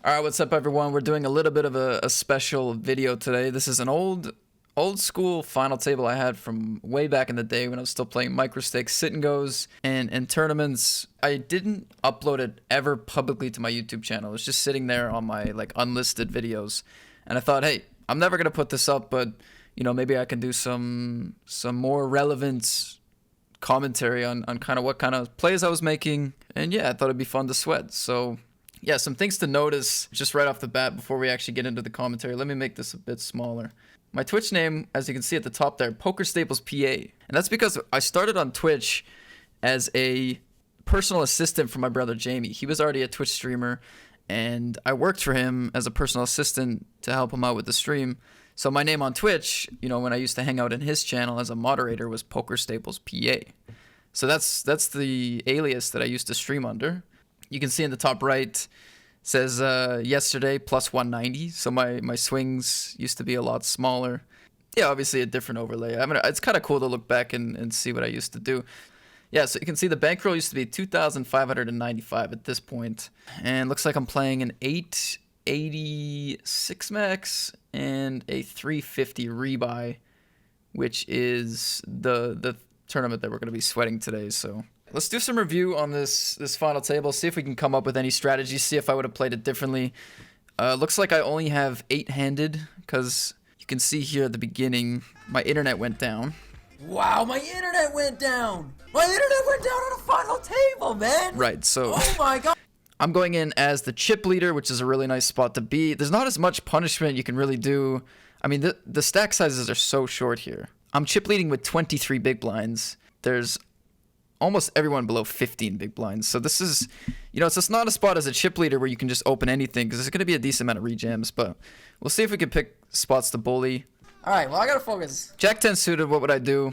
All right, what's up, everyone? We're doing a little bit of a special video today. This is an old school final table I had from way back in the day when I was still playing microstakes, sit and goes, and tournaments. I didn't upload it ever publicly to my YouTube channel. It was just sitting there on my like unlisted videos, and I thought, hey, I'm never gonna put this up, but maybe I can do some more relevant commentary on kind of what kind of plays I was making, and yeah, I thought it'd be fun to sweat. So yeah, some things to notice just right off the bat before we actually get into the commentary. Let me make this a bit smaller. My Twitch name, as you can see at the top there, Poker Staples PA. And that's because I started on Twitch as a personal assistant for my brother Jamie. He was already a Twitch streamer, and I worked for him as a personal assistant to help him out with the stream. So my name on Twitch, when I used to hang out in his channel as a moderator, was Poker Staples PA. So that's the alias that I used to stream under. You can see in the top right, says yesterday plus 190. So my swings used to be a lot smaller. Yeah, obviously a different overlay. I mean, it's kind of cool to look back and see what I used to do. Yeah, so you can see the bankroll used to be 2,595 at this point. And looks like I'm playing an 886 max and a 350 rebuy, which is the tournament that we're going to be sweating today. So let's do some review on this final table, see if we can come up with any strategies, see if I would have played it differently. Looks like I only have 8-handed, because you can see here at the beginning, my internet went down. Wow, my internet went down! My internet went down on a final table, man! Right, so Oh my god! I'm going in as the chip leader, which is a really nice spot to be. There's not as much punishment you can really do. I mean, the stack sizes are so short here. I'm chip leading with 23 big blinds. There's almost everyone below 15 big blinds. So this is, it's just not a spot as a chip leader where you can just open anything, because there's going to be a decent amount of rejams, but we'll see if we can pick spots to bully. Alright, well I gotta focus. Jack 10 suited, what would I do?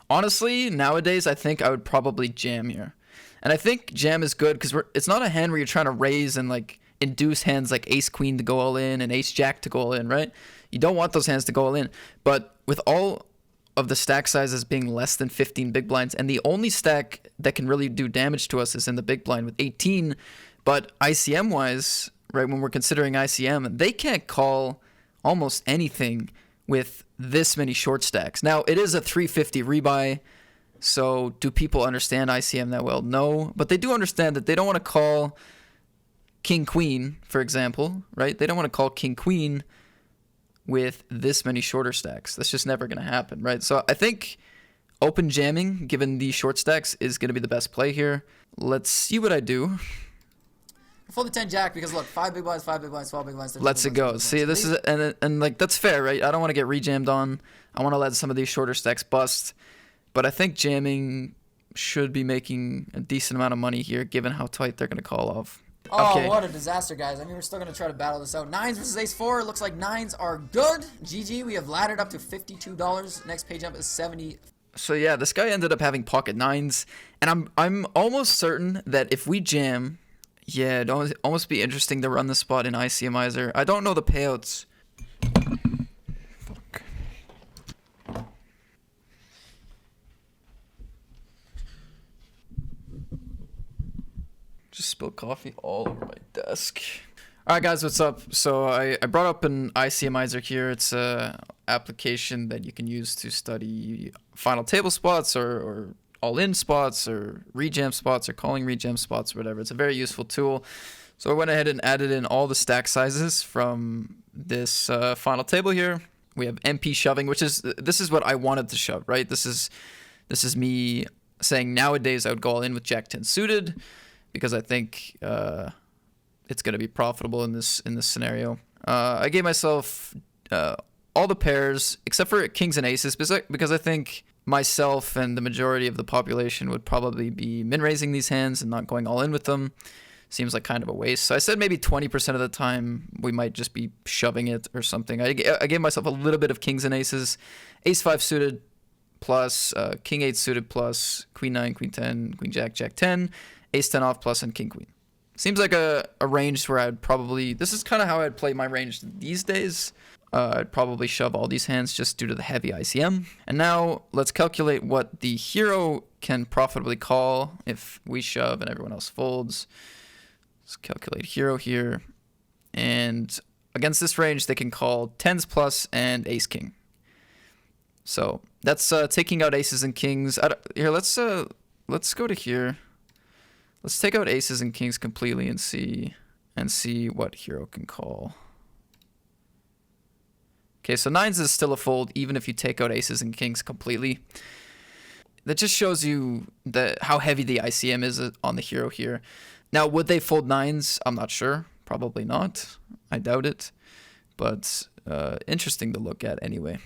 Honestly, nowadays I think I would probably jam here. And I think jam is good because it's not a hand where you're trying to raise and like induce hands like ace queen to go all in and ace jack to go all in, right? You don't want those hands to go all in. But with all of the stack sizes being less than 15 big blinds, and the only stack that can really do damage to us is in the big blind with 18. But ICM wise, right, when we're considering ICM, they can't call almost anything with this many short stacks. Now, it is a 350 rebuy, so do people understand ICM that well? No, but they do understand that they don't want to call king queen, for example, right? They don't want to call king queen with this many shorter stacks. That's just never going to happen, right? So I think open jamming, given the short stacks, is going to be the best play here. Let's see what I do. Fold the 10 jack because look, 5 big blinds, 5 big blinds, 12 big blinds. Let's it go. See, this is, and like, that's fair, right? I don't want to get rejammed on. I want to let some of these shorter stacks bust. But I think jamming should be making a decent amount of money here, given how tight they're going to call off. Oh, Okay. what a disaster, guys. I mean, we're still going to try to battle this out. 9s versus ace 4. Looks like 9s are good. GG, we have laddered up to $52. Next page up is 70. So yeah, this guy ended up having pocket 9s, and I'm almost certain that if we jam, yeah, it'd almost be interesting to run the spot in ICMizer. I don't know the payouts. Fuck. Just spilled coffee all over my desk. Alright guys, what's up? So I brought up an ICMizer here. It's a application that you can use to study final table spots or all-in spots or rejam spots or calling rejam spots or whatever. It's a very useful tool. So I went ahead and added in all the stack sizes from this final table here. We have MP shoving, this is what I wanted to shove, right? This is me saying nowadays I would go all in with Jack 10 suited, because I think it's going to be profitable in this scenario. I gave myself all the pairs except for kings and aces, because I think myself and the majority of the population would probably be min-raising these hands and not going all in with them. Seems like kind of a waste. So I said maybe 20% of the time we might just be shoving it or something. I gave myself a little bit of kings and aces. Ace 5 suited plus, king 8 suited plus, queen 9, queen 10, queen jack, jack 10, ace 10 off plus, and king queen. Seems like a range where I'd probably... This is kind of how I'd play my range these days. I'd probably shove all these hands just due to the heavy ICM. And now let's calculate what the hero can profitably call if we shove and everyone else folds. Let's calculate hero here. And against this range, they can call 10s plus and ace king. So that's taking out aces and kings. Here, let's go to here. Let's take out aces and kings completely and see what hero can call. Okay, so 9s is still a fold even if you take out aces and kings completely. That just shows you how heavy the ICM is on the hero here. Now, would they fold 9s? I'm not sure. Probably not. I doubt it. But interesting to look at anyway.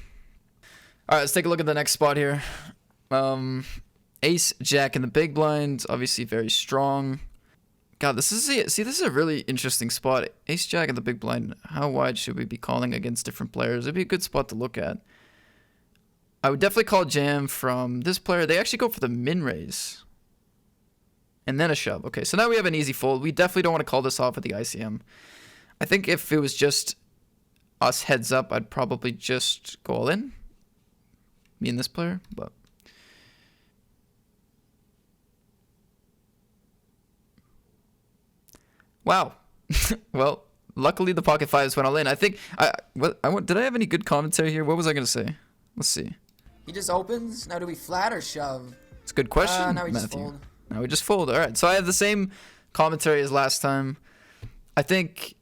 All right, let's take a look at the next spot here. Ace, Jack in the big blind. Obviously very strong. God, this is a really interesting spot. Ace, Jack in the big blind. How wide should we be calling against different players? It'd be a good spot to look at. I would definitely call jam from this player. They actually go for the min raise. And then a shove. Okay, so now we have an easy fold. We definitely don't want to call this off with the ICM. I think if it was just us heads up, I'd probably just go all in. Me and this player, but... Wow. Well, luckily the pocket fives went all in. I think... did I have any good commentary here? What was I going to say? Let's see. He just opens. Now do we flat or shove? It's a good question, now we just Matthew. fold. Now we just fold. All right. So I have the same commentary as last time. I think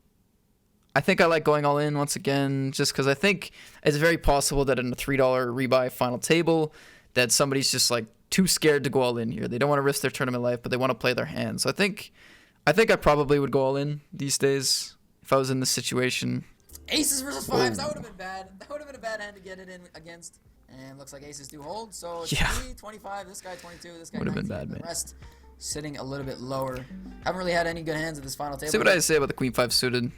I like going all in once again, just because I think it's very possible that in a $3 rebuy final table, that somebody's just like too scared to go all in here. They don't want to risk their tournament life, but they want to play their hand. So I think I probably would go all in these days if I was in this situation. Aces versus fives. That would have been bad. That would have been a bad hand to get it in against. And looks like aces do hold. So it's me, 25. This guy, 22. This guy, would have 19. been bad, the man. rest sitting a little bit lower. Haven't really had any good hands at this final table. See what I say about the queen five suited.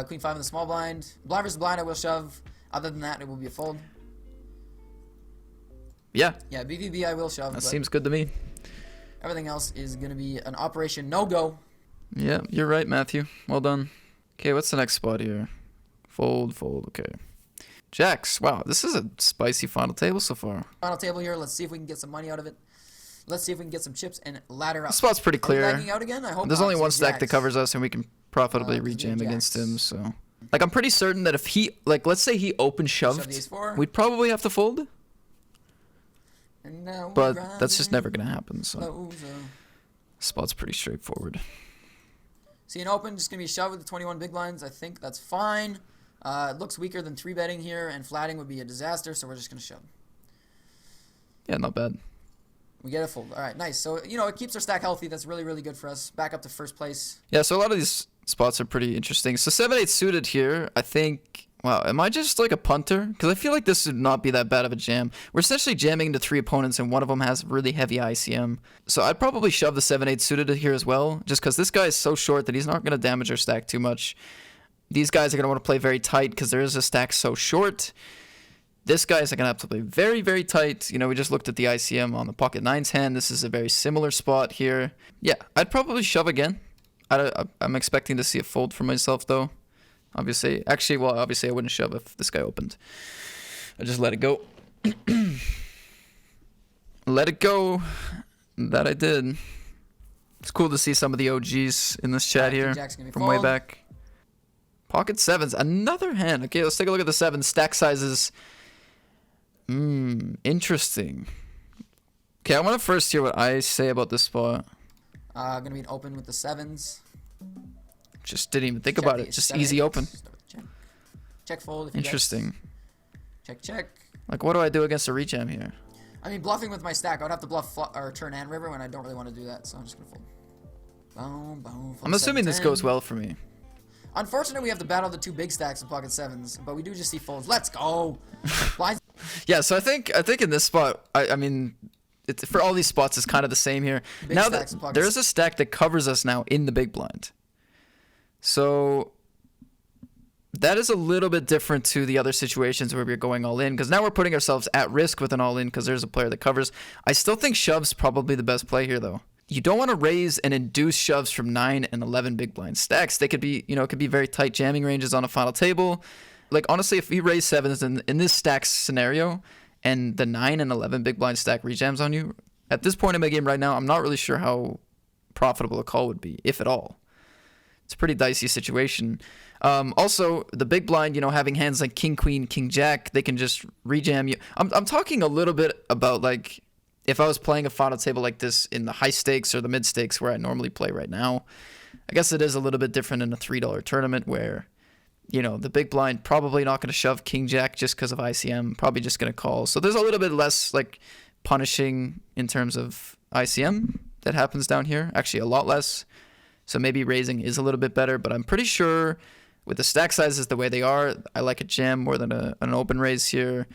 Queen five in the small blind. Blind versus blind, I will shove. Other than that, it will be a fold. Yeah. Yeah, BVB, I will shove. That seems good to me. Everything else is going to be an operation no-go. Yeah, you're right, Matthew. Well done. Okay, what's the next spot here? Fold, okay. Jacks. Wow, this is a spicy final table so far. Final table here. Let's see if we can get some money out of it. Let's see if we can get some chips and ladder up. The spot's pretty clear. Are we lagging out again? I hope There's not, only one stack Jacks. that covers us, and we can profitably rejam against him. So, like, I'm pretty certain that if he, like, let's say he open shoved, we'd probably have to fold. But that's just never gonna happen. So, spot's pretty straightforward. See an open, just gonna be shoved with the 21 big blinds. I think that's fine. It looks weaker than 3-betting here, and flatting would be a disaster, so we're just going to shove. Yeah, not bad. We get a fold. All right, nice. So, you know, it keeps our stack healthy. That's really, really good for us. Back up to first place. Yeah, so a lot of these spots are pretty interesting. So 7-8 suited here, I think... Wow, am I just like a punter? Because I feel like this would not be that bad of a jam. We're essentially jamming into 3 opponents, and one of them has really heavy ICM. So I'd probably shove the 7-8 suited here as well, just because this guy is so short that he's not going to damage our stack too much. These guys are going to want to play very tight because there is a stack so short. This guy's going to have to play very, very tight. You know, we just looked at the ICM on the pocket 9's hand. This is a very similar spot here. Yeah, I'd probably shove again. I'm expecting to see a fold for myself, though. Obviously I wouldn't shove if this guy opened. I just let it go. Let it go. That I did. It's cool to see some of the OGs in this chat here from way back. Pocket 7s, another hand. Okay, let's take a look at the 7 stack sizes. Interesting. Okay, I want to first hear what I say about this spot. Gonna be an open with the 7s. Just didn't even think about it. Just easy open. Check fold. If Interesting. Check. Like, what do I do against a rejam here? I mean, bluffing with my stack, I would have to bluff or turn and river when I don't really want to do that, so I'm just gonna fold. Boom, boom. I'm assuming this goes well for me. Unfortunately, we have to battle the 2 big stacks of pocket 7s, but we do just see folds. Let's go. Yeah, so I think in this spot, I mean, for all these spots, it's kind of the same here. Now that there's a stack that covers us now in the big blind, so that is a little bit different to the other situations where we're going all in, because now we're putting ourselves at risk with an all in because there's a player that covers. I still think shove's probably the best play here, though. You don't want to raise and induce shoves from 9 and 11 big blind stacks. They could be, you know, it could be very tight jamming ranges on a final table. Like, honestly, if we raise 7s in this stack scenario and the 9 and 11 big blind stack rejams on you, at this point in my game right now, I'm not really sure how profitable a call would be, if at all. It's a pretty dicey situation. Also, the big blind, you know, having hands like king, queen, king, jack, they can just rejam you. I'm talking a little bit about, like, if I was playing a final table like this in the high stakes or the mid stakes where I normally play right now. I guess it is a little bit different in a $3 tournament where, you know, the big blind probably not going to shove king, jack just because of ICM, probably just going to call. So there's a little bit less, like, punishing in terms of ICM that happens down here. Actually, a lot less. So maybe raising is a little bit better, but I'm pretty sure with the stack sizes the way they are, I like a jam more than an open raise here.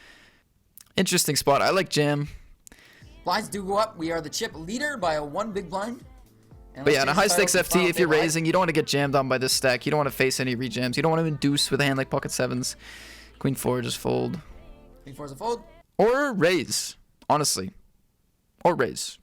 Interesting spot. I like jam. Blinds do go up. We are the chip leader by a 1 big blind. And But let's yeah, in a change high the title stakes to FT, Final if you're Table Hype. raising, you don't want to get jammed on by this stack. You don't want to face any rejams. You don't want to induce with a hand like pocket sevens. Queen 4, just fold. Queen 4 is a fold. Or raise, honestly. Or raise.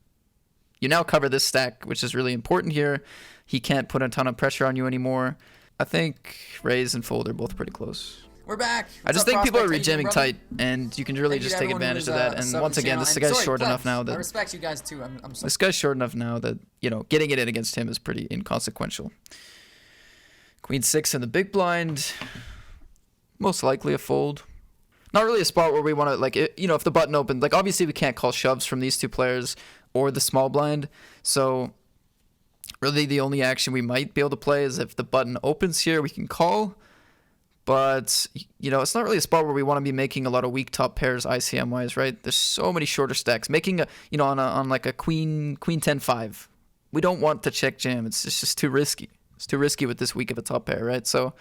You now cover this stack, which is really important here. He can't put a ton of pressure on you anymore. I think raise and fold are both pretty close. We're back. I just What's up, think people are Prospect? How you doing, rejamming brother? tight, and you can really Thank you just to take everyone advantage who's, of that. And subbed once to the again, channel. this And guy's sorry, short enough Plebs, now I that respect you guys too. I'm sorry. this guy's short enough now that, you know, getting it in against him is pretty inconsequential. Queen 6 in the big blind, most likely a fold. Not really a spot where we want to, like, you know, if the button opened, like, obviously we can't call shoves from these two players or the small blind. So really the only action we might be able to play is if the button opens here, we can call. But, you know, it's not really a spot where we want to be making a lot of weak top pairs ICM wise, right? There's so many shorter stacks. Making a, you know, on like a queen 10-5, we don't want to check jam. It's just too risky. It's too risky with this weak of a top pair, right? So,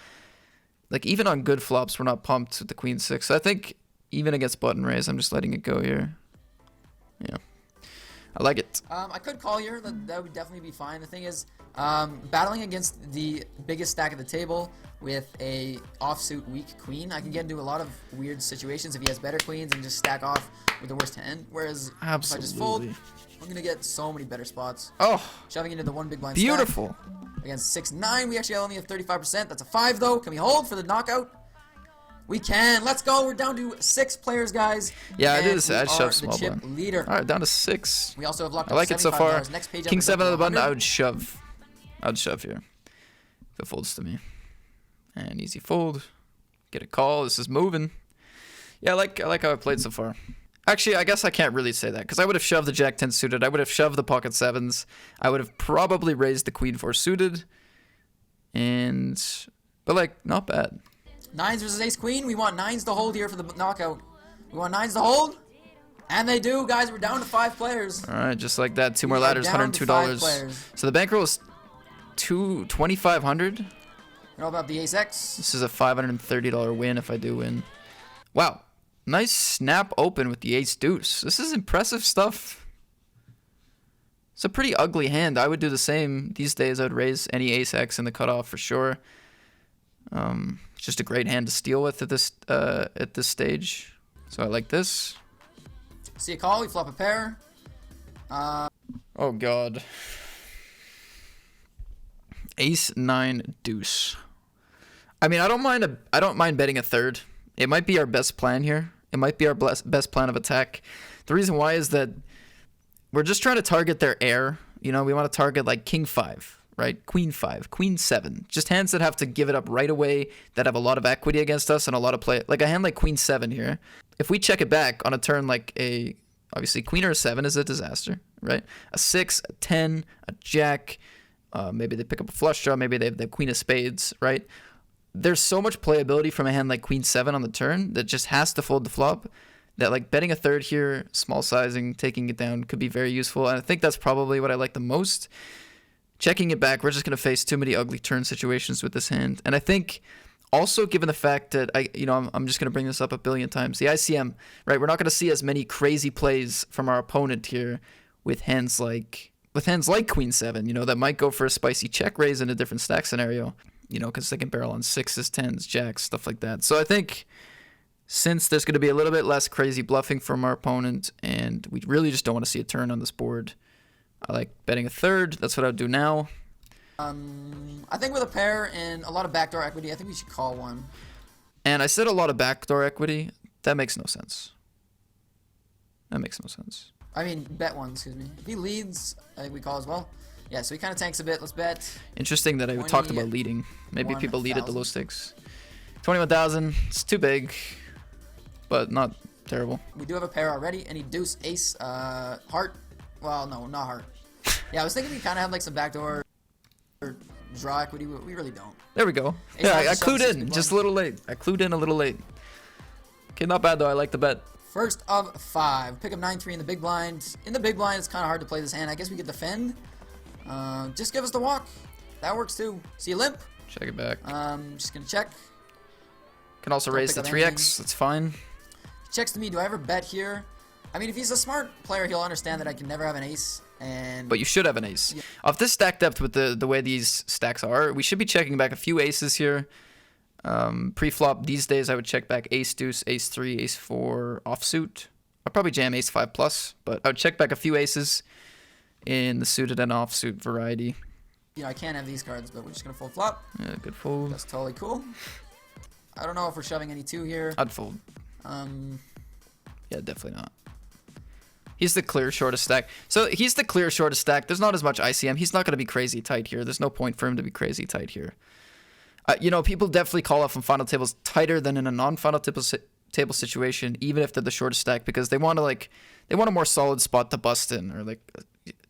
like, even on good flops, we're not pumped with the queen 6. So I think even against button raise, I'm just letting it go here. Yeah. I like it. I could call here. That would definitely be fine. The thing is, battling against the biggest stack at the table with a offsuit weak queen, I can get into a lot of weird situations if he has better queens and just stack off with the worst hand. Whereas if I just fold, Absolutely. I'm gonna get so many better spots. Oh, Shoving into the 1 big blind beautiful. stack. Against 6-9, we actually only have 35%. That's a 5 though. Can we hold for the knockout? We can. Let's go. We're down to 6 players, guys. Yeah, I and did. we I are shoved the small chip blind. leader. All right, down to 6. We also have locked I up like it so $75. far. Next page up King is 7 up on the to button, 100. I would shove. I would shove here. If it folds to me. And easy fold. Get a call. This is moving. Yeah, I like how I played so far. Actually, I guess I can't really say that, because I would have shoved the Jack 10 suited. I would have shoved the pocket 7s. I would have probably raised the Queen 4 suited. But, like, not bad. 9s versus ace queen. We want 9s to hold here for the knockout. We want 9s to hold. And they do, guys. We're down to 5 players. All right, just like that. 2 more We are ladders, down to 5 $102. players. So the bankroll is $2,500. You know about the ace X? This is a $530 win if I do win. Wow. Nice snap open with the ace deuce. This is impressive stuff. It's a pretty ugly hand. I would do the same. These days I would raise any ace X in the cutoff for sure. It's just a great hand to steal with at this stage. So I like this. See a call. We flop a pair. Oh god. Ace 9 deuce. I mean, I don't mind betting a third. It might be our best plan here. It might be our best plan of attack. The reason why is that we're just trying to target their heir. You know, we want to target like king 5, right? Queen 5, queen 7. Just hands that have to give it up right away, that have a lot of equity against us and a lot of play. Like a hand like queen 7 here. If we check it back on a turn like obviously queen or a 7 is a disaster, right? A 6, a 10, a jack. Maybe they pick up a flush draw. Maybe they have the queen of spades, right? There's so much playability from a hand like queen 7 on the turn that just has to fold the flop, that like betting a third here, small sizing, taking it down could be very useful. And I think that's probably what I like the most. Checking it back, we're just going to face too many ugly turn situations with this hand. And I think also given the fact that I'm just going to bring this up a billion times, the ICM, right? We're not going to see as many crazy plays from our opponent here with hands like queen 7, that might go for a spicy check raise in a different stack scenario, because they can barrel on 6s, 10s, jacks, stuff like that. So I think since there's going to be a little bit less crazy bluffing from our opponent, and we really just don't want to see a turn on this board, I like betting a third. That's what I would do now. I think with a pair and a lot of backdoor equity, I think we should call one. And I said a lot of backdoor equity. That makes no sense. I mean, bet one, excuse me. If he leads, I think we call as well. Yeah, so he kind of tanks a bit. Let's bet. Interesting that I talked about leading. Maybe people lead at the low 21,000. stakes. 21,000. It's too big, but not terrible. We do have a pair already. Any deuce, ace, heart. Well, no, not heart. Yeah, I was thinking we kind of have like some backdoor draw equity, but we really don't. There we go. Ace Yeah, nine I to clued shove, in 60 just a blind. little late. I clued in a little late. Okay, not bad though. I like the bet. First of 5. Pick up 9-3 in the big blind. In the big blind, it's kind of hard to play this hand. I guess we could defend. Just give us the walk. That works too. See you limp. Check it back. Just gonna check. Can also Don't raise pick the up 3x. anything. That's fine. Checks to me. Do I ever bet here? I mean, if he's a smart player, he'll understand that I can never have an ace. And But you should have an ace. Yeah. Off this stack depth with the way these stacks are, we should be checking back a few aces here. Pre-flop these days, I would check back ace deuce, ace 3, ace 4 offsuit. I'd probably jam ace 5 plus, but I would check back a few aces in the suited and offsuit variety. you know, I can't have these cards, but we're just gonna fold flop. Yeah, good fold. That's totally cool. I don't know if we're shoving any 2 here. I'd fold. Um, Yeah, definitely not. He's the clear shortest stack. So he's the clear shortest stack. There's not as much ICM. He's not going to be crazy tight here. There's no point for him to be crazy tight here. You know, people definitely call off on final tables tighter than in a non-final table situation, even if they're the shortest stack, because they want a more solid spot to bust in, or like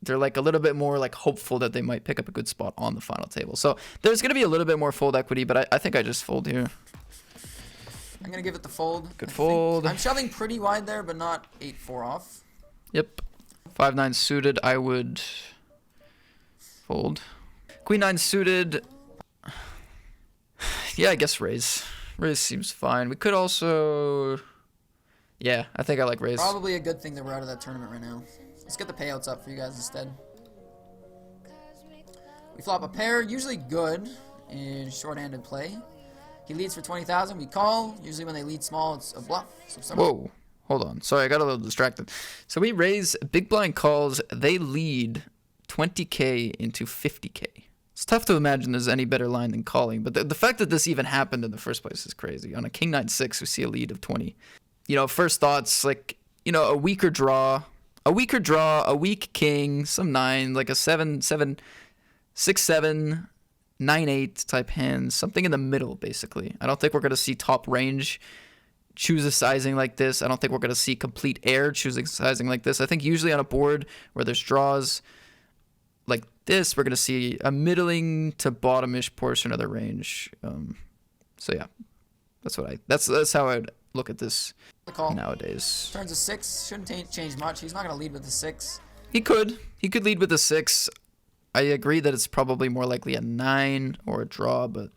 they're like a little bit more like hopeful that they might pick up a good spot on the final table. So there's going to be a little bit more fold equity, but I think I just fold here. I'm gonna give it the fold. Good I think. fold. I'm shoving pretty wide there, but not 8-4 off. Yep. 5-9 suited, I would fold. Queen 9 suited. Yeah, I guess raise. Raise seems fine. We could also... Yeah, I think I like raise. Probably a good thing that we're out of that tournament right now. Let's get the payouts up for you guys instead. We flop a pair, usually good in short-handed play. He leads for 20,000. We call. Usually when they lead small, it's a bluff. So Whoa. Hold on. Sorry, I got a little distracted. So we raise, big blind calls, they lead 20k into 50k. It's tough to imagine there's any better line than calling, but the fact that this even happened in the first place is crazy. On a king 9-6, we see a lead of 20. You know, first thoughts, like, you know, a weak king, some 9, like a 7-7, 6-7, 9-8 type hands, something in the middle, basically. I don't think we're going to see top range choose a sizing like this. I don't think we're going to see complete air choosing sizing like this. I think usually on a board where there's draws like this, we're going to see a middling to bottomish portion of the range. So yeah, that's how I'd look at this the call. nowadays. Turns a 6. Shouldn't change much. He's not going to lead with the 6. He could lead with a 6. I agree that it's probably more likely a 9 or a draw, but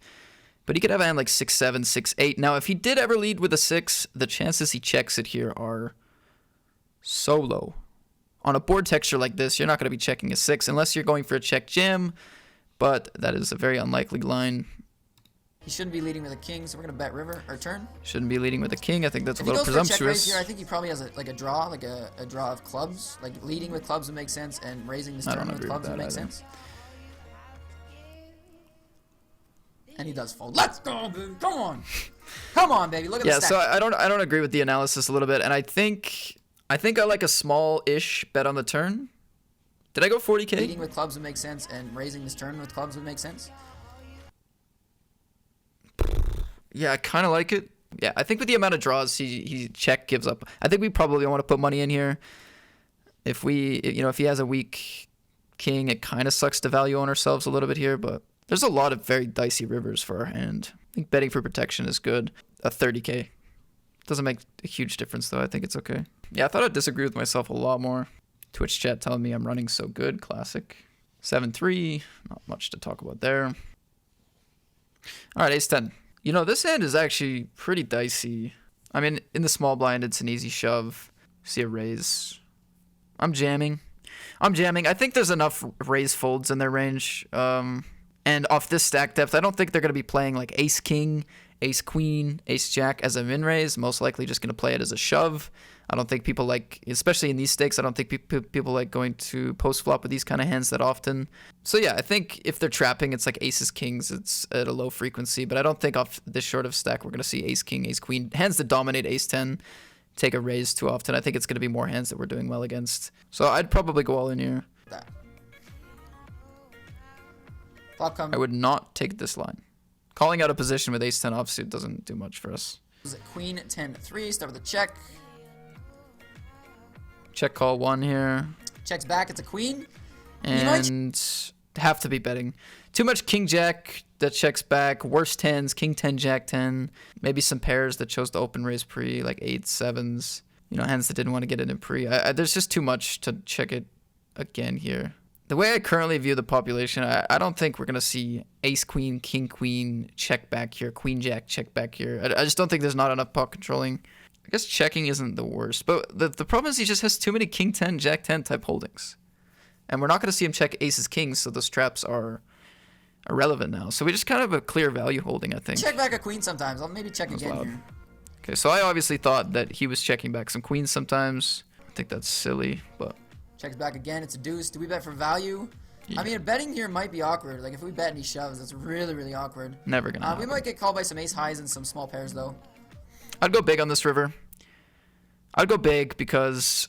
he could have a hand like 6-7, 6-8. Now, if he did ever lead with a 6, the chances he checks it here are so low. On a board texture like this, you're not going to be checking a 6 unless you're going for a check jam, but that is a very unlikely line. He shouldn't be leading with a king, so we're going to bet river or turn. Shouldn't be leading with a king. I think that's If a he little goes for a check raise presumptuous. here, I think he probably has a draw, like a draw of clubs. Like leading with clubs would make sense, and raising this I don't turn with agree clubs with would that make either. sense. And he does fold. Let's go, dude. Come on. Come on, baby. Look at Yeah, the so stack. I don't agree with the analysis a little bit, and I think I like a small-ish bet on the turn. Did I go 40k? Leading with clubs would make sense, and raising this turn with clubs would make sense. Yeah, I kind of like it. Yeah, I think with the amount of draws he check gives up, I think we probably want to put money in here. If he has a weak king, it kind of sucks to value on ourselves a little bit here, but there's a lot of very dicey rivers for our hand. I think betting for protection is good. A 30k. Doesn't make a huge difference, though. I think it's okay. Yeah, I thought I'd disagree with myself a lot more. Twitch chat telling me I'm running so good. Classic. 7-3. Not much to talk about there. All right, ace-10. You know, this hand is actually pretty dicey. I mean, in the small blind, it's an easy shove. See a raise. I'm jamming. I think there's enough raise folds in their range. And off this stack depth, I don't think they're going to be playing like ace-king, ace-queen, ace-jack as a min-raise. Most likely just going to play it as a shove. I don't think people like, especially in these stakes, I don't think people like going to post-flop with these kind of hands that often. So yeah, I think if they're trapping, it's like aces, kings, it's at a low frequency. But I don't think off this short of stack, we're going to see ace-king, ace-queen. Hands that dominate ace-10 take a raise too often. I think it's going to be more hands that we're doing well against. So I'd probably go all in here. That. Flop comes. I would not take this line. Calling out a position with ace-10 offsuit doesn't do much for us. Queen 10-3. Start with a check. Check call 1 here. Checks back. It's a queen. And have to be betting. Too much king jack that checks back. Worse tens, king 10, jack 10. Maybe some pairs that chose to open raise pre, like 8s, 7s. You know, hands that didn't want to get it in pre. There's just too much to check it again here. The way I currently view the population, I don't think we're going to see ace queen, king queen, check back here, queen jack, check back here. I just don't think there's not enough pot controlling. I guess checking isn't the worst. But the problem is he just has too many king 10, jack 10 type holdings. And we're not going to see him check aces, kings, so those traps are irrelevant now. So we just kind of have a clear value holding, I think. Check back a queen sometimes. I'll maybe check again loud. here. Okay, so I obviously thought that he was checking back some queens sometimes. I think that's silly, but... Checks back again. It's a deuce. Do we bet for value? Yeah. I mean, betting here might be awkward. Like, if we bet and he shoves, that's really, really awkward. Never gonna happen. We might get called by some ace highs and some small pairs, though. I'd go big on this river. I'd go big because...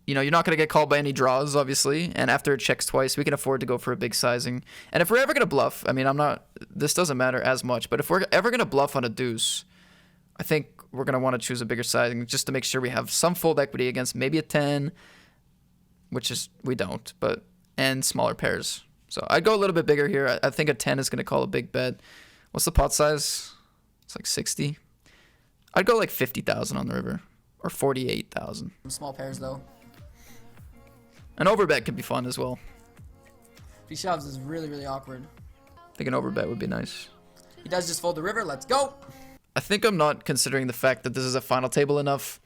You know, you're not going to get called by any draws, obviously. And after it checks twice, we can afford to go for a big sizing. And if we're ever going to bluff, I mean, this doesn't matter as much. But if we're ever going to bluff on a deuce, I think we're going to want to choose a bigger sizing just to make sure we have some fold equity against maybe a 10, which is, we don't, and smaller pairs. So I'd go a little bit bigger here. I think a 10 is going to call a big bet. What's the pot size? It's like 60. I'd go like 50,000 on the river or 48,000. Small pairs, though. An overbet could be fun as well. If he shoves, is really, really awkward. I think an overbet would be nice. He does just fold the river. Let's go. I think I'm not considering the fact that this is a final table enough.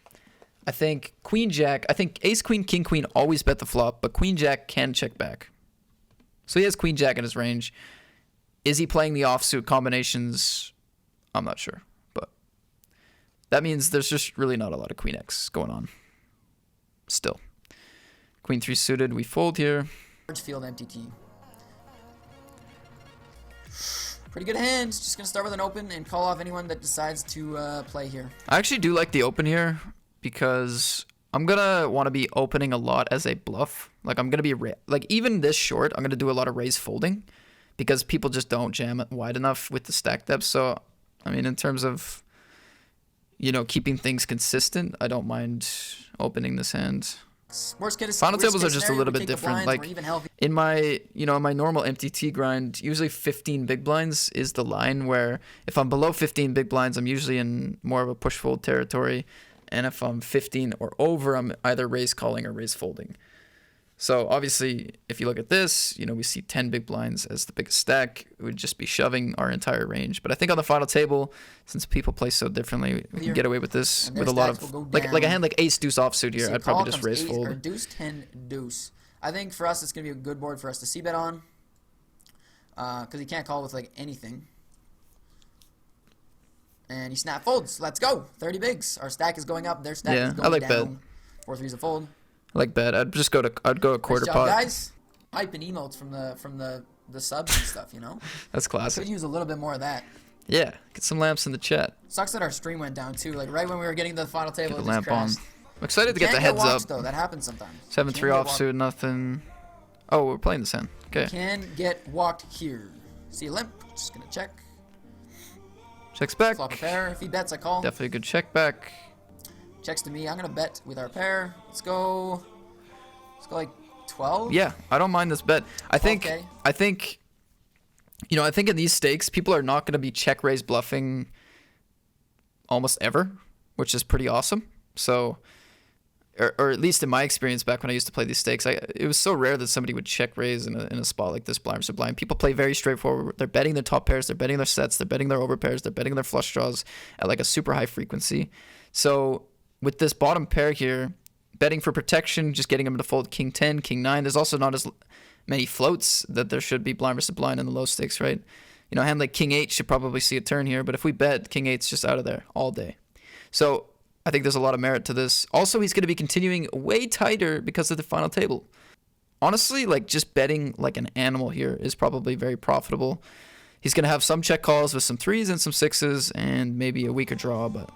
I think queen jack, I think ace queen, king queen always bet the flop, but queen jack can check back. So he has queen jack in his range. Is he playing the offsuit combinations? I'm not sure, but that means there's just really not a lot of queen X going on. Still. Queen 3 suited, we fold here. Large field MTT. Pretty good hands. Just going to start with an open and call off anyone that decides to play here. I actually do like the open here because I'm going to want to be opening a lot as a bluff. Like I'm going to be, like even this short, I'm going to do a lot of raise folding because people just don't jam it wide enough with the stack depth. So, I mean, in terms of, you know, keeping things consistent, I don't mind opening this hand. Final tables are just a little bit different. Like in my, you know, in my normal MTT grind, usually 15 big blinds is the line where if I'm below 15 big blinds, I'm usually in more of a push fold territory. And if I'm 15 or over, I'm either raise calling or raise folding. So obviously, if you look at this, you know, we see 10 big blinds as the biggest stack. It would just be shoving our entire range. But I think on the final table, since people play so differently, we can get away with this with a lot of, like a hand like ace deuce offsuit here. I'd probably just raise fold. Or deuce 10 deuce. I think for us, it's going to be a good board for us to c-bet on. Because he can't call with like anything. And he snap folds. Let's go. 30 bigs. Our stack is going up. Their stack is going I like down. Bet. 4-3's a fold. I like bet. I'd go a quarter nice job, pot. Guys, hype and emotes from the subs and stuff, you know. That's classic. Could use a little bit more of that. Yeah, get some lamps in the chat. Sucks that our stream went down too. Like right when we were getting to the final table, Get it the lamp just crashed. on. I'm excited to get the heads walked, up. Though. That happens sometimes. 7-3 offsuit, nothing. Oh, we're playing this hand. Okay. Can get walked here. See a limp. Just gonna check. Checks back. Flop a pair. If he bets, I call. Definitely a good check back. Checks to me. I'm gonna bet with our pair. Let's go. Let's go like 12. Yeah, I don't mind this bet. I think, you know, I think in these stakes, people are not going to be check raise bluffing almost ever, which is pretty awesome. So, or at least in my experience back when I used to play these stakes, it was so rare that somebody would check raise in a spot like this, blind versus blind. People play very straightforward. They're betting their top pairs, they're betting their sets, they're betting their over pairs, they're betting their flush draws at like a super high frequency. So with this bottom pair here, betting for protection, just getting them to fold king 10, king 9. There's also not as many floats that there should be blind versus blind in the low stakes, right? You know, a hand like king 8 should probably see a turn here, but if we bet, king 8's just out of there all day. So I think there's a lot of merit to this. Also, he's going to be continuing way tighter because of the final table. Honestly, like just betting like an animal here is probably very profitable. He's going to have some check calls with some 3s and some 6s and maybe a weaker draw, but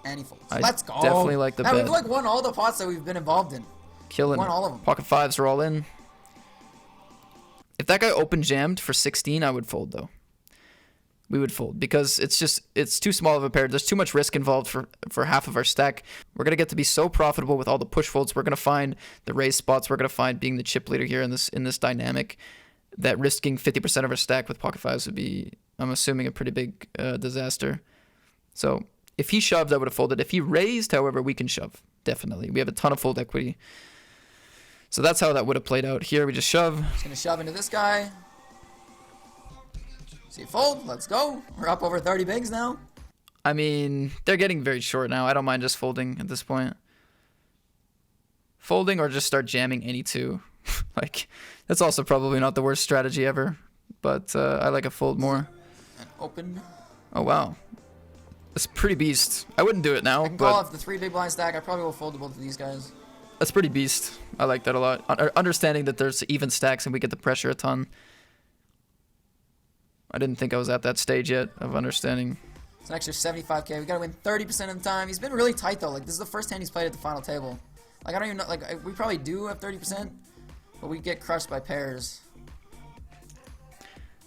and he folds. I Let's go. definitely like the bet. We've like won all the pots that we've been involved in. Killing. Won all of them. Pocket 5s are all in. If that guy open jammed for 16, I would fold though. We would fold because it's too small of a pair. There's too much risk involved for half of our stack. We're going to get to be so profitable with all the push folds. We're going to find the raise spots. We're going to find being the chip leader here in this dynamic that risking 50% of our stack with pocket fives would be, I'm assuming, a pretty big disaster. So if he shoved, I would have folded. If he raised, however, we can shove. Definitely. We have a ton of fold equity. So that's how that would have played out. Here we just shove. Just going to shove into this guy. See, fold. Let's go. We're up over 30 bigs now. I mean, they're getting very short now. I don't mind just folding at this point. Folding or just start jamming any two. Like, that's also probably not the worst strategy ever. But I like a fold more. And open. Oh, wow. That's pretty beast. I wouldn't do it now. I can call off the 3 big blind stack. I probably will fold to both of these guys. That's pretty beast. I like that a lot. Understanding that there's even stacks and we get the pressure a ton. I didn't think I was at that stage yet of understanding. It's an extra 75k. We gotta win 30% of the time. He's been really tight though. Like, this is the first hand he's played at the final table. Like, I don't even know. Like, we probably do have 30%, but we get crushed by pairs.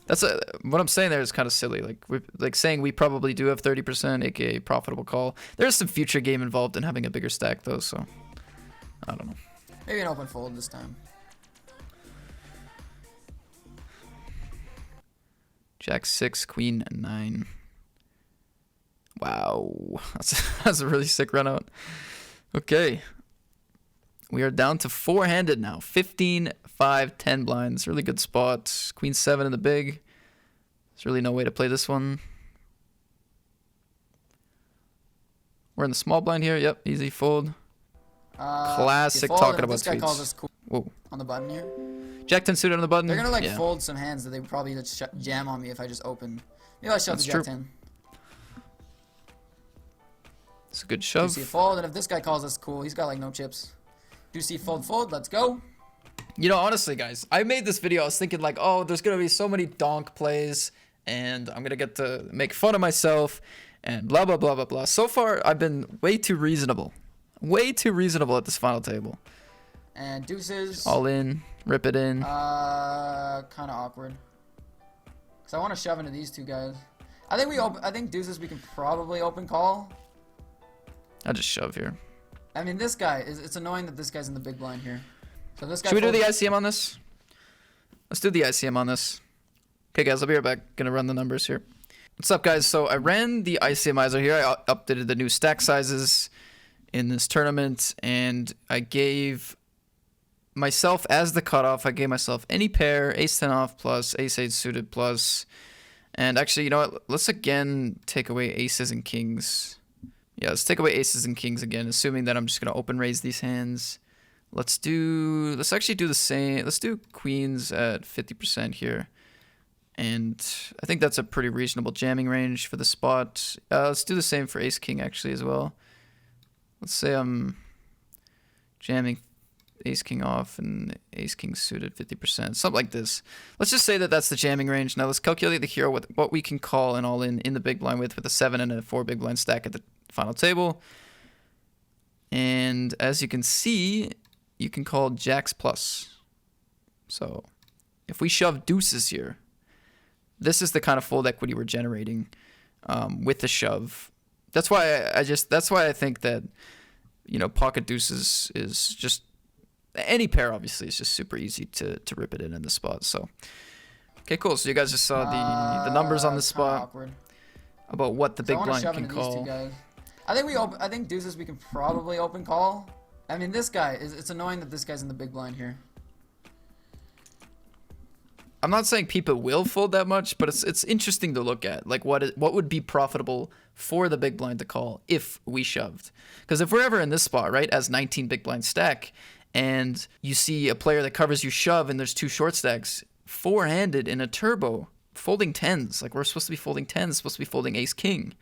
That's what I'm saying there is kind of silly. Like saying we probably do have 30%, aka profitable call. There's some future game involved in having a bigger stack though, so I don't know. Maybe an open fold this time. Jack 6, Queen 9. Wow, that's a really sick run out. Okay, we are down to 4-handed now. 15, 5, 10 blinds. Really good spot. Queen 7 in the big. There's really no way to play this one. We're in the small blind here. Yep, easy fold. Classic fold, talking about this guy tweets. calls us cool. Whoa. On the button here. Jack 10 suited on the button. They're gonna like yeah. fold some hands that they would probably just jam on me if I just open. Maybe I shove That's the true. Jack 10. It's a good shove. Do see fold, and if this guy calls us cool, he's got like no chips. Do see fold, fold. Let's go. You know, honestly, guys, I made this video. I was thinking like, oh, there's gonna be so many donk plays, and I'm gonna get to make fun of myself, and blah blah blah blah blah. So far, I've been way too reasonable at this final table. And deuces. All in, rip it in. Kind of awkward. Cause I want to shove into these two guys. I think deuces we can probably open call. I just shove here. I mean, this guy it's annoying that this guy's in the big blind here. So this guy. Should we do the ICM on this? Let's do the ICM on this. Okay, guys, I'll be right back. Gonna run the numbers here. What's up, guys? So I ran the ICMizer here. I updated the new stack sizes in this tournament, and I gave myself as the cutoff. I gave myself any pair, ace 10 off plus, ace 8 suited plus, and actually, you know what? Let's again take away aces and kings. Yeah, let's take away aces and kings again, assuming that I'm just gonna open raise these hands. Let's actually do the same. Let's do queens at 50% here. And I think that's a pretty reasonable jamming range for the spot. Let's do the same for ace king actually as well. Let's say I'm jamming ace king off and ace king suited 50%, something like this. Let's just say that that's the jamming range. Now let's calculate the hero with what we can call an all in the big blind with a 7 and a 4 big blind stack at the final table. And as you can see, you can call jacks plus. So if we shove deuces here, this is the kind of fold equity we're generating with the shove. That's why I think that, you know, pocket deuces is just any pair. Obviously, it's just super easy to rip it in the spot. So, okay, cool. So you guys just saw the numbers on the spot awkward. about what the big I blind shove can into these two call. guys. I think deuces we can probably open call. I mean, this guy it's annoying that this guy's in the big blind here. I'm not saying people will fold that much, but it's interesting to look at. Like what would be profitable for the big blind to call if we shoved? Because if we're ever in this spot, right, as 19 big blind stack, and you see a player that covers you shove and there's 2 short stacks, 4-handed in a turbo, folding 10s. Like we're supposed to be folding 10s, supposed to be folding ace king.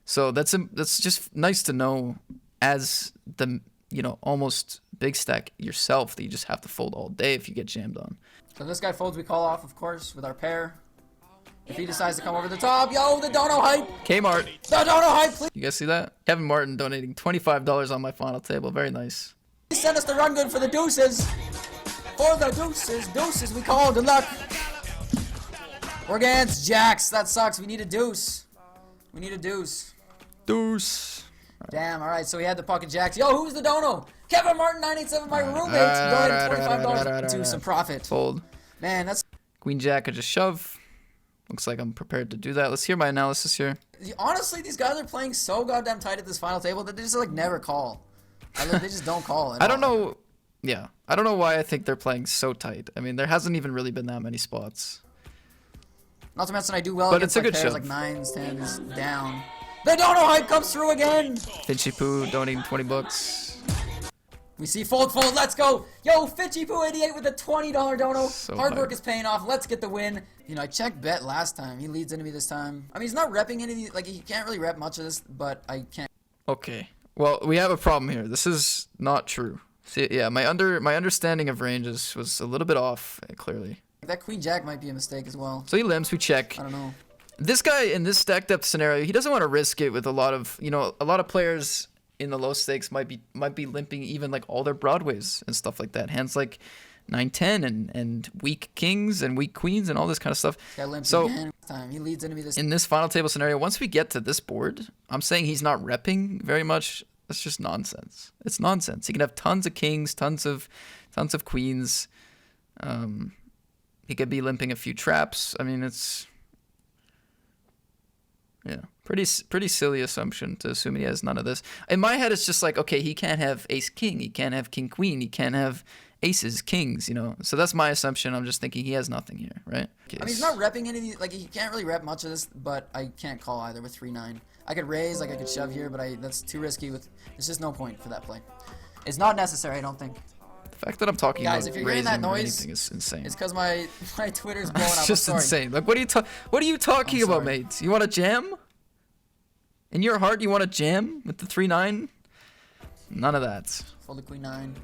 So that's just nice to know as the, you know, almost big stack yourself that you just have to fold all day if you get jammed on. So this guy folds, we call off, of course, with our pair. If he decides to come over the top, yo, the dono hype! Kmart. The dono hype, please You guys see that? Kevin Martin donating $25 on my final table. Very nice. send us the run good for the deuces. For the deuces. Deuces we call. Good luck. We're against jacks. That sucks. We need a deuce. We need a deuce. Deuce. Damn, alright, so we had the pocket jacks. Yo, who's the dono? Kevin Martin 987, my roommate. Donated $25 to some profit. Fold. Man, that's... Queen Jack, I just shove. Looks like I'm prepared to do that. Let's hear my analysis here. Honestly, these guys are playing so goddamn tight at this final table that they just, like, never call. They just don't call at I don't all. know. Yeah. I don't know why I think they're playing so tight. I mean, there hasn't even really been that many spots. Not to mention I do well But against it's a like, good pairs shove. like 9s, 10s, down. The dono hype comes through again! Finchy Poo donating 20 bucks. We see fold, let's go! Yo, Finchy Poo 88 with a $20 dono. So Hard hype. work is paying off. Let's get the win. You know, I checked bet last time. He leads into me this time. I mean, he's not repping any of these. Like, he can't really rep much of this, but I can't. Okay. Well, we have a problem here. This is not true. See, yeah, my understanding of ranges was a little bit off, clearly. That Queen Jack might be a mistake as well. So he limps, we check. I don't know. This guy in this stack depth scenario, he doesn't want to risk it with a lot of, a lot of players in the low stakes might be limping even like all their broadways and stuff like that. Hands like 9-10 and weak kings and weak queens and all this kind of stuff. Guy limps So again this time. He leads into me this in this final table scenario, once we get to this board, I'm saying he's not repping very much. That's just nonsense. It's nonsense. He can have tons of kings, tons of queens. He could be limping a few traps. I mean, it's pretty silly assumption to assume he has none of this. In my head, it's just like, okay, he can't have ace king, he can't have king queen, he can't have aces, kings, So that's my assumption. I'm just thinking he has nothing here, right? I mean, he's not repping any of these. Like, he can't really rep much of this, but I can't call either with 3-9. I could raise, like I could shove here, but that's too risky. There's just no point for that play. It's not necessary, I don't think. The fact that I'm talking Guys, about if you're hearing raising that or noise, anything is insane. It's because my Twitter's blowing up. It's just I'm sorry. insane. Like, what are you talking I'm about, sorry. mate? You want to jam? In your heart, you want to jam with the 3-9? None of that. Fold the Queen 9.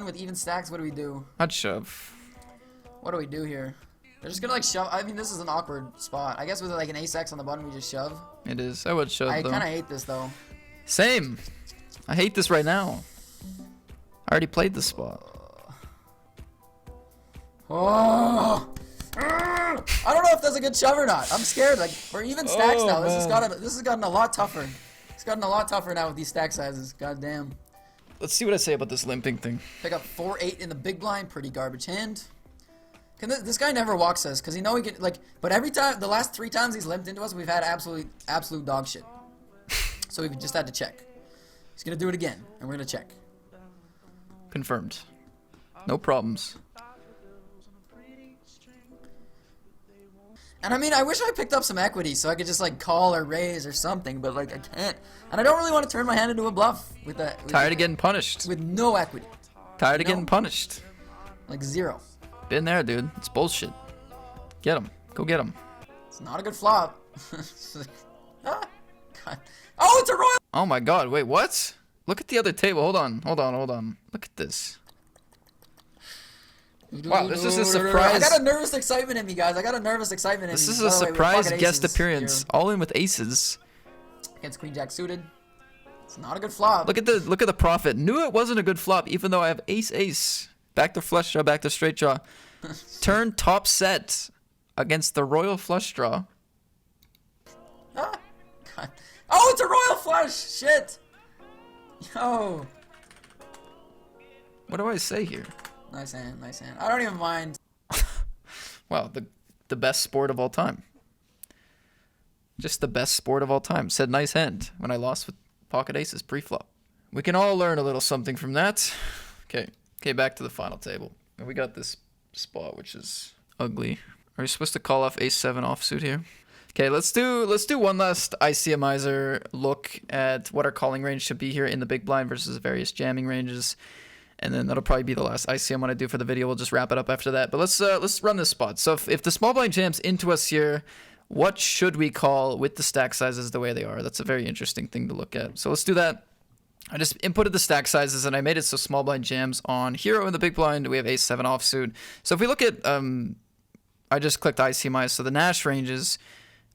With even stacks, what do we do? I'd shove. What do we do here? They're just gonna like shove. I mean, this is an awkward spot. I guess with like an ace X on the button, we just shove. It is. I would shove, I though. kind of hate this though. Same. I hate this right now. I already played this spot. Oh! I don't know if that's a good shove or not. I'm scared. Like, we're even stacks now. This has gotten a lot tougher. It's gotten a lot tougher now with these stack sizes. God damn. Let's see what I say about this limping thing. Pick up 4-8 in the big blind. Pretty garbage hand. This guy never walks us because he know he can like. But every time, the last 3 times he's limped into us, we've had absolute dog shit. So we've just had to check. He's gonna do it again, and we're gonna check. Confirmed. No problems. And I mean, I wish I picked up some equity so I could just like call or raise or something, but like I can't. And I don't really want to turn my hand into a bluff with that. Tired of getting punished. With no equity. Tired of No. getting punished. Like 0. Been there, dude. It's bullshit. Get him. Go get him. It's not a good flop. Ah, God. Oh, it's a royal! Oh my god, wait, what? Look at the other table. Hold on. Look at this. Wow, this is a surprise. I got a nervous excitement in me, guys. I got a nervous excitement in me. This is By a the way, we're surprise fucking guest aces appearance. here. All in with aces. Against Queen Jack suited. It's not a good flop. Look at the profit. Knew it wasn't a good flop, even though I have ace. Back to flush draw, back to straight draw. Turn top set against the royal flush draw. Ah, God. Oh, it's a royal flush! Shit! Yo. What do I say here? Nice hand, nice hand. I don't even mind. Wow, the best sport of all time. Just the best sport of all time. Said nice hand when I lost with pocket aces pre-flop. We can all learn a little something from that. Okay, back to the final table. And we got this spot which is ugly. Are we supposed to call off ace-7 offsuit here? Okay, let's do one last ICMizer look at what our calling range should be here in the big blind versus various jamming ranges. And then that'll probably be the last ICM one I do for the video. We'll just wrap it up after that. But let's run this spot. So if the small blind jams into us here, what should we call with the stack sizes the way they are? That's a very interesting thing to look at. So let's do that. I just inputted the stack sizes and I made it so small blind jams on hero in the big blind. We have ace-7 offsuit. So if we look at, I just clicked ICMize. So the Nash ranges,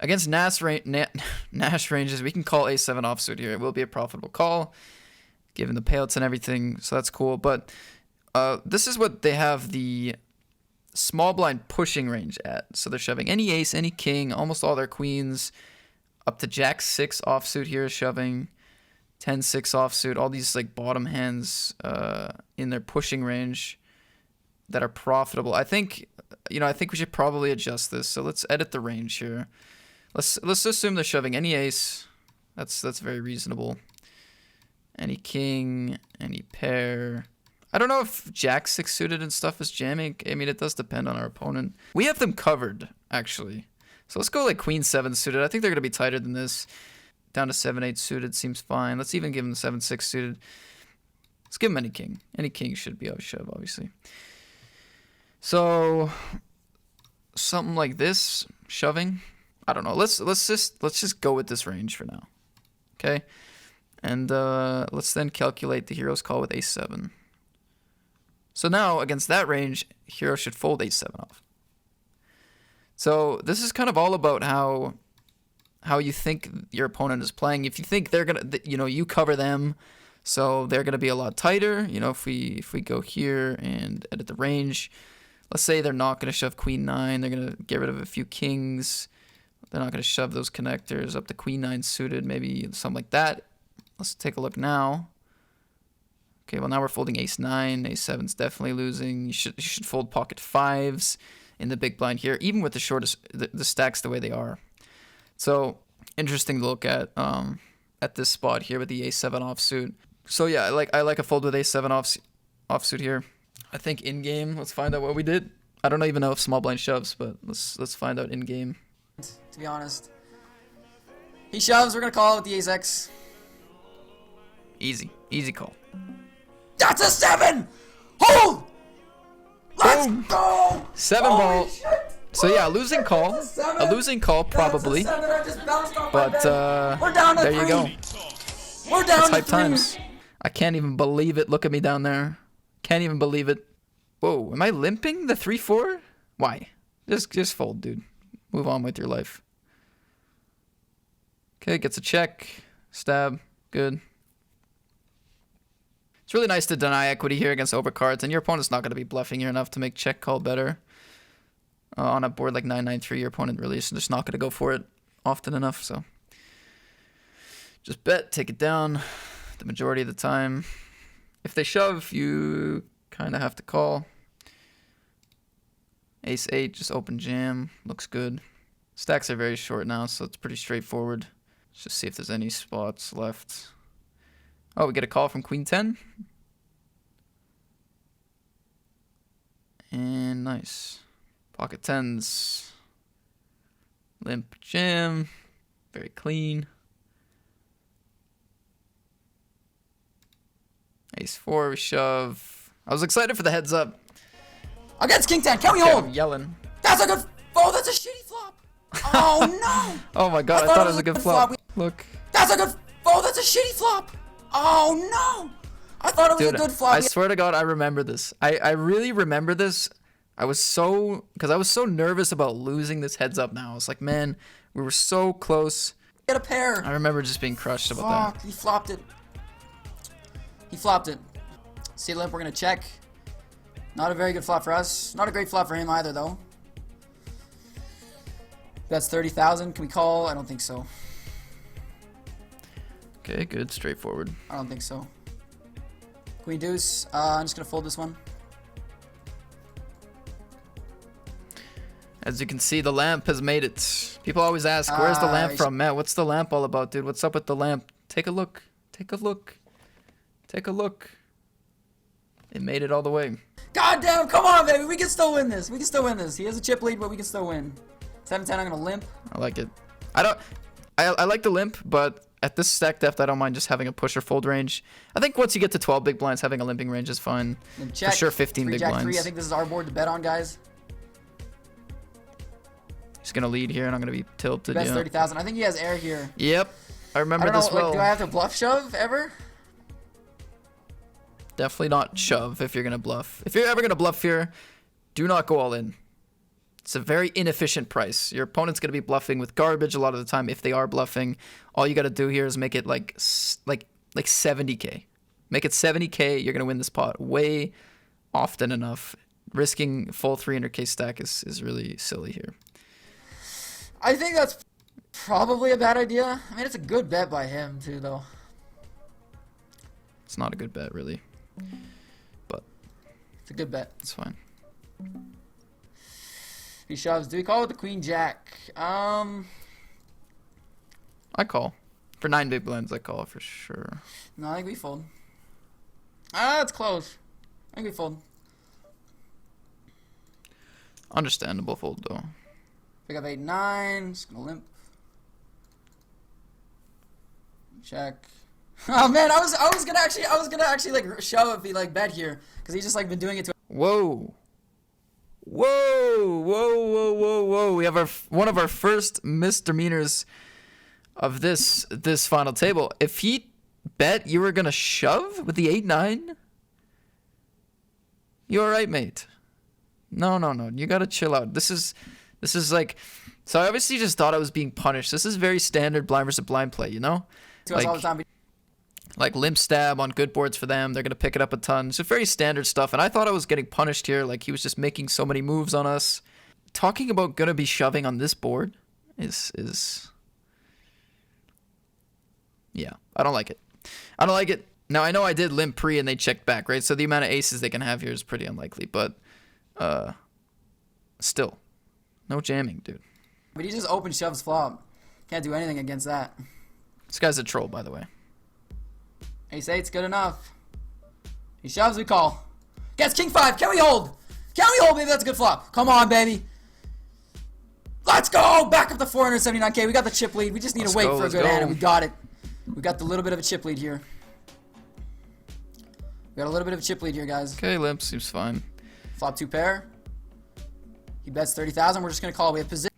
against Nash ranges, we can call ace-7 offsuit here. It will be a profitable call, given the payouts and everything, so that's cool. But This is what they have the small blind pushing range at. So they're shoving any ace, any king, almost all their queens, up to jack 6 offsuit here is shoving, 10-6 offsuit, all these like bottom hands in their pushing range that are profitable. I think we should probably adjust this. So let's edit the range here. Let's assume they're shoving any ace. That's very reasonable. Any king, any pair. I don't know if jack 6 suited and stuff is jamming. I mean, it does depend on our opponent. We have them covered, actually. So let's go like queen 7 suited. I think they're going to be tighter than this. Down to 7-8 suited seems fine. Let's even give them 7-6 suited. Let's give them any king. Any king should be a shove, obviously. So something like this, shoving. I don't know. Let's just go with this range for now. Okay? And let's then calculate the hero's call with ace 7. So now, against that range, hero should fold ace 7 off. So this is kind of all about how you think your opponent is playing. If you think they're gonna, you cover them, so they're gonna be a lot tighter. If we go here and edit the range, let's say they're not gonna shove queen 9. They're gonna get rid of a few kings. They're not gonna shove those connectors up to queen 9 suited, maybe something like that. Let's take a look now. Okay, well now we're folding ace 9. Ace 7's definitely losing. You should fold pocket 5s in the big blind here, even with the stacks the way they are. So interesting to look at this spot here with the ace 7 offsuit. So yeah, I like a fold with ace 7 offsuit here. I think in game, let's find out what we did. I don't even know if small blind shoves, but let's find out in game. To be honest, he shoves. We're gonna call with the ace x. Easy call. That's a 7! Hold! Let's Boom. go! 7 Holy ball. shit. So yeah, losing call. That's a 7. A losing call probably. That's a 7. I just bounced off But my bed. We're down to there 3. you go. We're down It's to hype 3. times. I can't even believe it. Look at me down there. Can't even believe it. Whoa, am I limping the 3-4? Why? Just fold, dude. Move on with your life. Okay, gets a check. Stab. Good. It's really nice to deny equity here against overcards, and your opponent's not going to be bluffing here enough to make check call better. On a board like 9-9-3, your opponent really is just not going to go for it often enough, so just bet, take it down the majority of the time. If they shove, you kind of have to call. Ace 8, just open jam, looks good. Stacks are very short now, so it's pretty straightforward. Let's just see if there's any spots left. Oh, we get a call from queen 10. And nice. Pocket 10s. Limp jam. Very clean. Ace 4, we shove. I was excited for the heads up. Against king 10, can we Okay, hold? I'm yelling. That's a good... Oh, that's a shitty flop. Oh, no. Oh my god, I thought it was a good flop. Look. That's a good... Oh, that's a shitty flop. Oh, no. I thought it was Dude, a good flop. I swear to God, I remember this. I really remember this. Because I was so nervous about losing this heads up now. I was like, man, we were so close. Get a pair. I remember just being crushed about that. He flopped it. He flopped it. See, limp, we're going to check. Not a very good flop for us. Not a great flop for him either, though. That's 30,000. Can we call? I don't think so. Okay, good. Straightforward. I don't think so. Queen deuce. I'm just going to fold this one. As you can see, the lamp has made it. People always ask, where's the lamp from? Matt, what's the lamp all about, dude? What's up with the lamp? Take a look. Take a look. Take a look. It made it all the way. God damn, come on, baby. We can still win this. We can still win this. He has a chip lead, but we can still win. 7-10, I'm going to limp. I like it. I like the limp, but at this stack depth, I don't mind just having a push or fold range. I think once you get to 12 big blinds, having a limping range is fine. Check. For sure, 15 big Jack blinds. 3. I think this is our board to bet on, guys. Just going to lead here, and I'm going to be tilted. Best Yeah. 30,000. I think he has air here. Yep. I remember I don't know, this well. like, do I have to bluff shove ever? Definitely not shove if you're going to bluff. If you're ever going to bluff here, do not go all in. It's a very inefficient price. Your opponent's going to be bluffing with garbage a lot of the time. If they are bluffing, all you got to do here is make it like 70k. Make it 70k. You're going to win this pot way often enough. Risking full 300k stack is really silly here. I think that's probably a bad idea. I mean, it's a good bet by him too, though. It's not a good bet, really. But It's a good bet. it's fine. He shoves. Do we call it the queen jack? I call. For 9 big blinds, I call for sure. No, I think we fold. Ah, it's close. I think we fold. Understandable fold, though. Pick up 8-9. Just gonna limp. Check. Oh man, I was gonna actually like shove if he like bet here because he's just like been doing it to. Whoa. Whoa. We have one of our first misdemeanors of this final table. If he bet you were gonna shove with the 8-9, you alright, mate? No. You gotta chill out. This is like, so I obviously just thought I was being punished. This is very standard blind versus blind play, you know? To us all the time. Like limp stab on good boards for them. They're going to pick it up a ton. It's just very standard stuff. And I thought I was getting punished here. Like he was just making so many moves on us. Talking about going to be shoving on this board is yeah, I don't like it. I don't like it. Now, I know I did limp pre and they checked back, right? So the amount of aces they can have here is pretty unlikely. But still, no jamming, dude. But he just open shoves flop. Can't do anything against that. This guy's a troll, by the way. Ace 8's good enough. He shoves, we call. Gets king 5. Can we hold? Can we hold? Maybe that's a good flop. Come on, baby. Let's go. Back up to 479k. We got the chip lead. We just need to wait for a good hand, and we got it. We got the little bit of a chip lead here. We got a little bit of a chip lead here, guys. Okay, limp seems fine. Flop 2 pair. He bets 30,000. We're just going to call. We have position.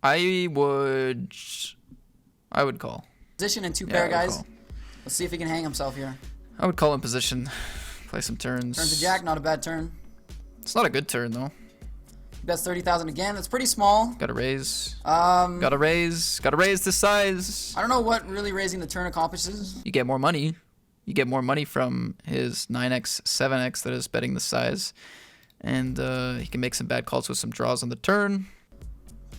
I would call. Position and 2 Yeah, pair, I would guys. call. Let's see if he can hang himself here. I would call in position. Play some turns. Turns a jack, not a bad turn. It's not a good turn, though. He bets 30,000 again. That's pretty small. Gotta raise. I Gotta raise the size. don't know what really raising the turn accomplishes. You get more money. You get more money from his 9x, 7x that is betting the size. And he can make some bad calls with some draws on the turn.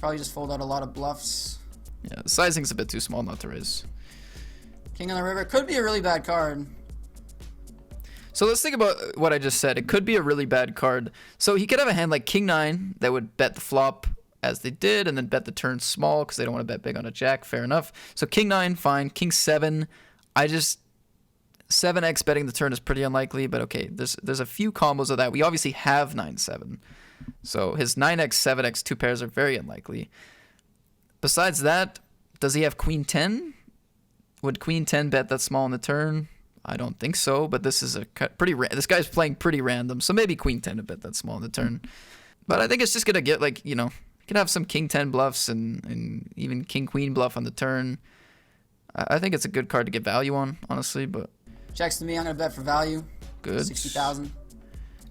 Probably just fold out a lot of bluffs. Yeah, the sizing's a bit too small not to raise. King on the river could be a really bad card. So let's think about what I just said. It could be a really bad card. So he could have a hand like King 9 that would bet the flop as they did and then bet the turn small because they don't want to bet big on a jack. Fair enough. So King 9, fine. King 7, 7x betting the turn is pretty unlikely, but okay, there's a few combos of that. We obviously have 9-7. So his 9x, 7x, 2 pairs are very unlikely. Besides that, does he have Queen 10? Would Queen 10 bet that small on the turn? I don't think so, but this is this guy's playing pretty random, so maybe Queen 10 to bet that small on the turn. But I think it's just going to get like, you can have some King 10 bluffs and even King Queen bluff on the turn. I think it's a good card to get value on, honestly, but Checks to me. I'm going to bet for value. good. 60,000.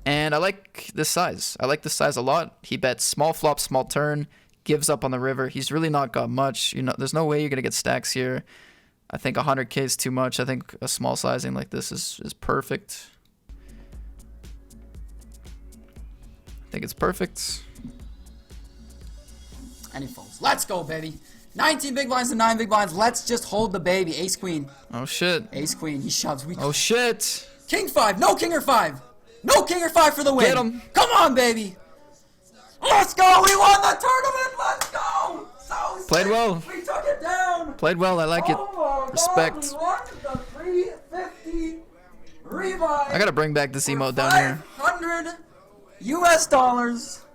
And I like this size. I like this size a lot. He bets small flop, small turn, gives up on the river. He's really not got much. There's no way you're going to get stacks here. I think 100k is too much. I think a small sizing like this is perfect. I think it's perfect. And he folds. Let's go, baby. 19 big blinds to 9 big blinds. Let's just hold the baby. Ace queen. Oh shit. Ace queen. He shoves. Oh shit. King 5. No king or 5. No king or 5 for the win. Get him. Come on, baby. Let's go. We won the tournament. Let's go. So Played sick. well. We took it down. Played well. I like it. Oh my Respect. God, we won the 350 revive. I gotta bring back this emote down here. $500 US.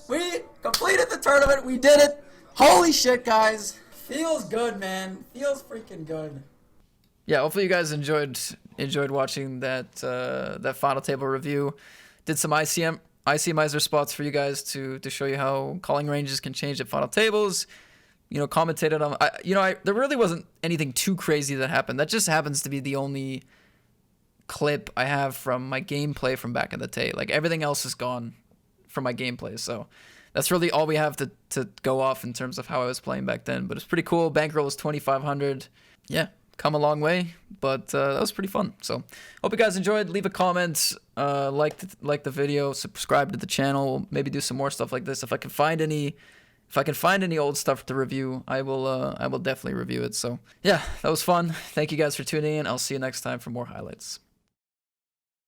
We completed the tournament. We did it. Holy shit, guys. Feels good, man. Feels freaking good. Yeah, hopefully you guys enjoyed watching that final table review. Did some ICMizer spots for you guys to show you how calling ranges can change at final tables. Commentated on. There really wasn't anything too crazy that happened. That just happens to be the only clip I have from my gameplay from back in the day. Like everything else is gone from my gameplay, so that's really all we have to go off in terms of how I was playing back then. But it's pretty cool. Bankroll was 2,500. Yeah, come a long way, but that was pretty fun. So hope you guys enjoyed. Leave a comment, like the video, subscribe to the channel, maybe do some more stuff like this. If I can find any old stuff to review, I will definitely review it. So yeah, that was fun. Thank you guys for tuning in. I'll see you next time for more highlights.